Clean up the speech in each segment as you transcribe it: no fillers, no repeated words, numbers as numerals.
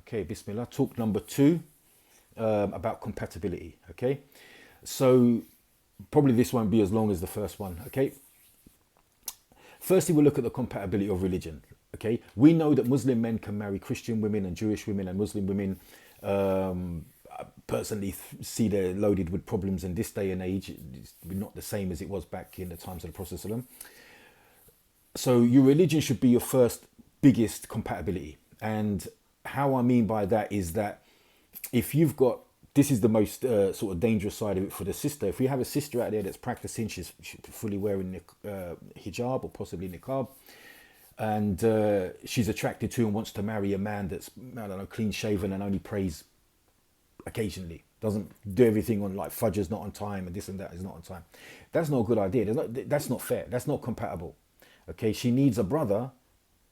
Okay, Bismillah. Talk number 2 about compatibility. Okay, so probably this won't be as long as the first one. Okay, firstly, we'll look at the compatibility of religion. Okay, we know that Muslim men can marry Christian women and Jewish women, and Muslim women personally see they're loaded with problems in this day and age. It's not the same as it was back in the times of the Prophet ﷺ. So your religion should be your first biggest compatibility. And how I mean by that is that if you've got, this is the most sort of dangerous side of it for the sister. If we have a sister out there that's practicing, she's fully wearing hijab or possibly niqab, and she's attracted to and wants to marry a man that's, I don't know, clean shaven and only prays occasionally, doesn't do everything on, like Fajr's not on time and this and that is not on time. That's not a good idea. That's not fair. That's not compatible. Okay, she needs a brother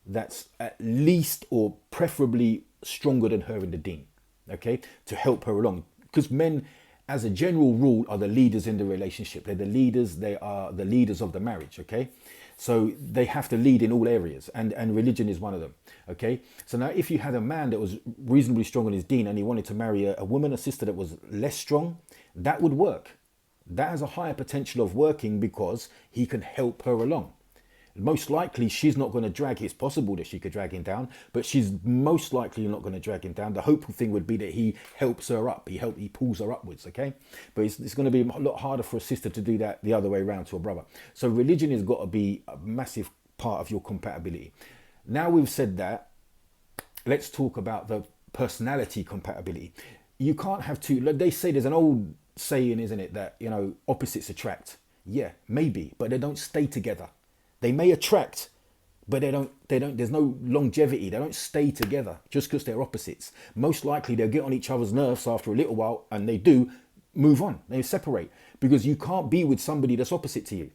that's at least or preferably stronger than her in the deen, okay, to help her along. Because men, as a general rule, are the leaders in the relationship. They're the leaders. They are the leaders of the marriage, okay? So they have to lead in all areas, and religion is one of them, okay? So now if you had a man that was reasonably strong in his deen and he wanted to marry a woman, a sister that was less strong, that would work. That has a higher potential of working because he can help her along. Most likely she's not going to drag, it's possible that she could drag him down, but she's most likely not going to drag him down. The hopeful thing would be that he helps her up, he pulls her upwards, okay? But it's going to be a lot harder for a sister to do that the other way around to a brother. So religion has got to be a massive part of your compatibility. Now we've said that, let's talk about the personality compatibility. You can't have two, they say, there's an old saying, isn't it, that, you know, opposites attract. Yeah, maybe, but they don't stay together. They may attract, but they don't, there's no longevity. They don't stay together just because they're opposites. Most likely they'll get on each other's nerves after a little while, and they do move on. They separate because you can't be with somebody that's opposite to you.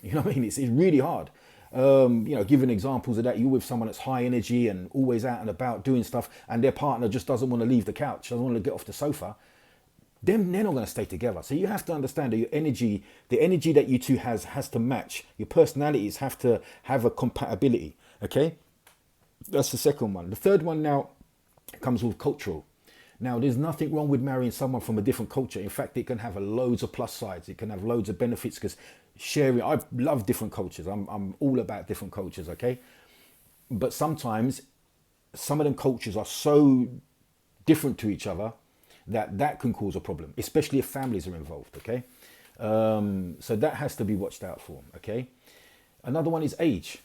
You know what I mean? It's really hard. You know, giving examples of that, you're with someone that's high energy and always out and about doing stuff, and their partner just doesn't want to leave the couch, doesn't want to get off the sofa. Then they're not going to stay together. So you have to understand that your energy, the energy that you two has to match. Your personalities have to have a compatibility. Okay, that's the second one. The third one now comes with cultural. Now, there's nothing wrong with marrying someone from a different culture. In fact, it can have loads of plus sides. It can have loads of benefits because sharing. I love different cultures. I'm all about different cultures. Okay, but sometimes some of them cultures are so different to each other that can cause a problem, especially if families are involved, okay? So that has to be watched out for, okay? Another one is age,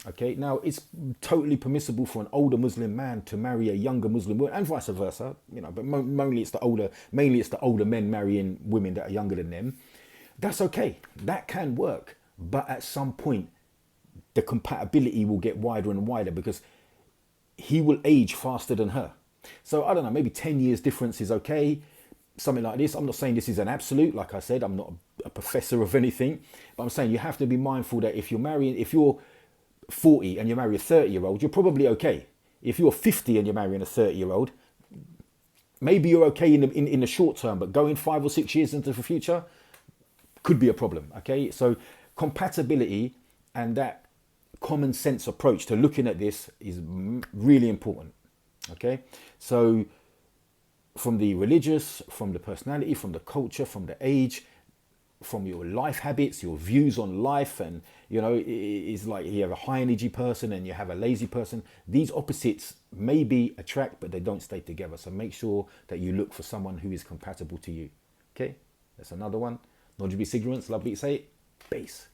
okay? Now, it's totally permissible for an older Muslim man to marry a younger Muslim woman, and vice versa, you know, but mainly it's the older men marrying women that are younger than them. That's okay. That can work. But at some point, the compatibility will get wider and wider because he will age faster than her. So I don't know, maybe 10 years difference is okay, something like this. I'm not saying this is an absolute, like I said, I'm not a professor of anything, but I'm saying you have to be mindful that if you're 40 and you marry a 30-year-old, you're probably okay. If you're 50 and you're marrying a 30-year-old, maybe you're okay in the short term, but going 5 or 6 years into the future could be a problem, okay? So compatibility and that common sense approach to looking at this is really important. Okay, so from the religious, from the personality, from the culture, from the age, from your life habits, your views on life, and you know, it's like you have a high energy person and you have a lazy person. These opposites maybe attract, but they don't stay together. So make sure that you look for someone who is compatible to you. Okay, that's another one. Knowledge beats ignorance. Love beats hate. Peace.